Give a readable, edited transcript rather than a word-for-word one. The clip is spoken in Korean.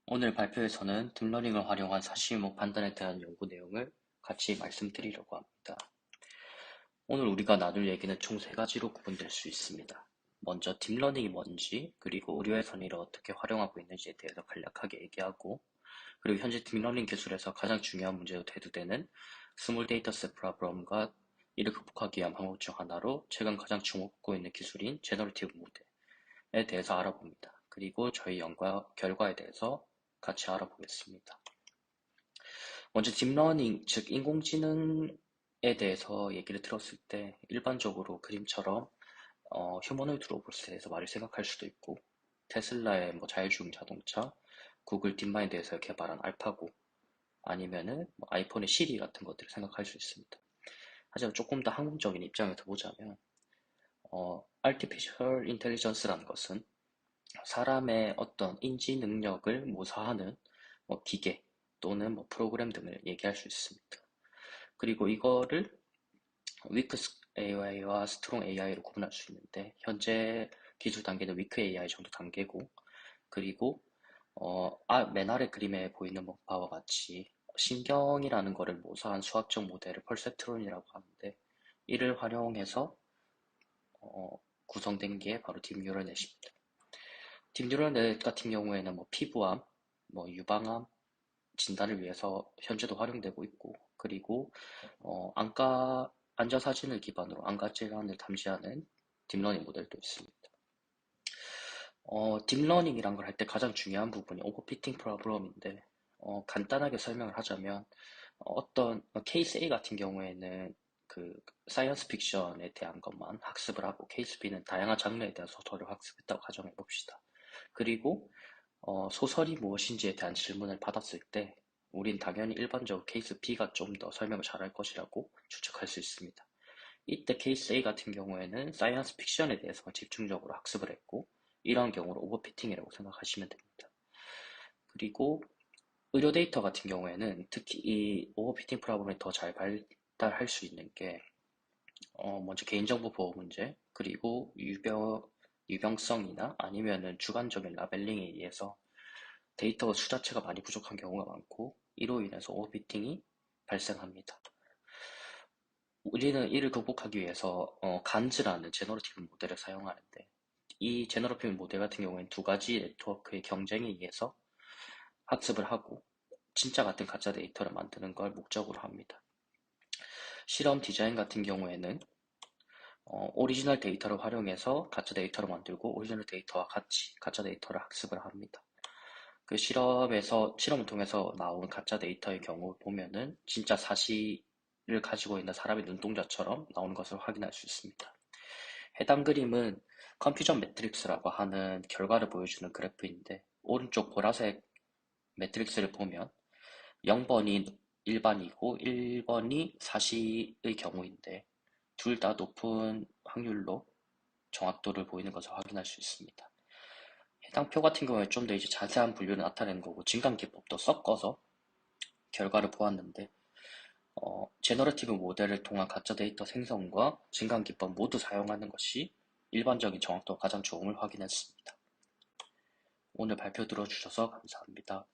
오늘 발표에서는 딥러닝을 활용한 사실무 판단에 대한 연구 내용을 같이 말씀드리려고 합니다. 오늘 우리가 나눌 얘기는 총 세 가지로 구분될 수 있습니다. 먼저 딥러닝이 뭔지, 그리고 의료에서는 이를 어떻게 활용하고 있는지에 대해서 간략하게 얘기하고, 그리고 현재 딥러닝 기술에서 가장 중요한 문제로 대두되는 스몰 데이터셋 프로블럼과 이를 극복하기 위한 방법 중 하나로 최근 가장 주목받고 있는 기술인 제너러티브 모델에 대해서 알아봅니다. 그리고 저희 연구 결과에 대해서 같이 알아보겠습니다. 먼저 딥러닝, 즉 인공지능에 대해서 얘기를 들었을 때 일반적으로 그림처럼 휴머노이드 로봇에 대해서 많이 생각할 수도 있고, 테슬라의 자율주행 자동차, 구글 딥마인드에서 개발한 알파고, 아니면은 아이폰의 시리 같은 것들을 생각할 수 있습니다. 하지만 조금 더 항공적인 입장에서 보자면 Artificial Intelligence라는 것은 사람의 어떤 인지 능력을 모사하는 기계 또는 프로그램 등을 얘기할 수 있습니다. 그리고 이거를 위크 AI와 스트롱 AI로 구분할 수 있는데, 현재 기술 단계는 위크 AI 정도 단계고, 그리고 맨 아래 그림에 보이는 바와 같이 신경이라는 거를 모사한 수학적 모델을 퍼셉트론이라고 하는데, 이를 활용해서 구성된 게 바로 딥뉴럴넷입니다. 딥뉴럴넷 같은 경우에는 피부암, 유방암 진단을 위해서 현재도 활용되고 있고, 그리고 안과 사진을 기반으로 안과 질환을 탐지하는 딥러닝 모델도 있습니다. 딥러닝이란 걸 할 때 가장 중요한 부분이 오버피팅 프로블럼인데, 간단하게 설명을 하자면 어떤 케이스 A 같은 경우에는 그 사이언스 픽션에 대한 것만 학습을 하고, 케이스 B는 다양한 장르에 대한 소설을 학습했다고 가정해 봅시다. 그리고 소설이 무엇인지에 대한 질문을 받았을 때 우린 당연히 일반적으로 케이스 B가 좀 더 설명을 잘할 것이라고 추측할 수 있습니다. 이때 케이스 A 같은 경우에는 사이언스 픽션에 대해서만 집중적으로 학습을 했고, 이러한 경우를 오버피팅이라고 생각하시면 됩니다. 그리고 의료 데이터 같은 경우에는 특히 이 오버피팅 프로블럼이 더 잘 발달할 수 있는 게 먼저 개인정보 보호 문제, 그리고 유병성이나 아니면은 주관적인 라벨링에 의해서 데이터 수 자체가 많이 부족한 경우가 많고, 이로 인해서 오버피팅이 발생합니다. 우리는 이를 극복하기 위해서 간즈라는 제너러티브 모델을 사용하는데, 이 제너러티브 모델 같은 경우에는 두 가지 네트워크의 경쟁에 의해서 학습을 하고 진짜 같은 가짜 데이터를 만드는 걸 목적으로 합니다. 실험 디자인 같은 경우에는 오리지널 데이터를 활용해서 가짜 데이터를 만들고, 오리지널 데이터와 같이 가짜 데이터를 학습을 합니다. 그 실험을 통해서 나온 가짜 데이터의 경우 보면은 진짜 사실을 가지고 있는 사람의 눈동자처럼 나오는 것을 확인할 수 있습니다. 해당 그림은 컴퓨전 매트릭스라고 하는 결과를 보여주는 그래프인데, 오른쪽 보라색 매트릭스를 보면 0번이 일반이고 1번이 사실의 경우인데, 둘 다 높은 확률로 정확도를 보이는 것을 확인할 수 있습니다. 해당 표 같은 경우에 좀 더 이제 자세한 분류를 나타내는 거고, 진강 기법도 섞어서 결과를 보았는데, 제너러티브 모델을 통한 가짜 데이터 생성과 진강 기법 모두 사용하는 것이 일반적인 정확도가 가장 좋음을 확인했습니다. 오늘 발표 들어주셔서 감사합니다.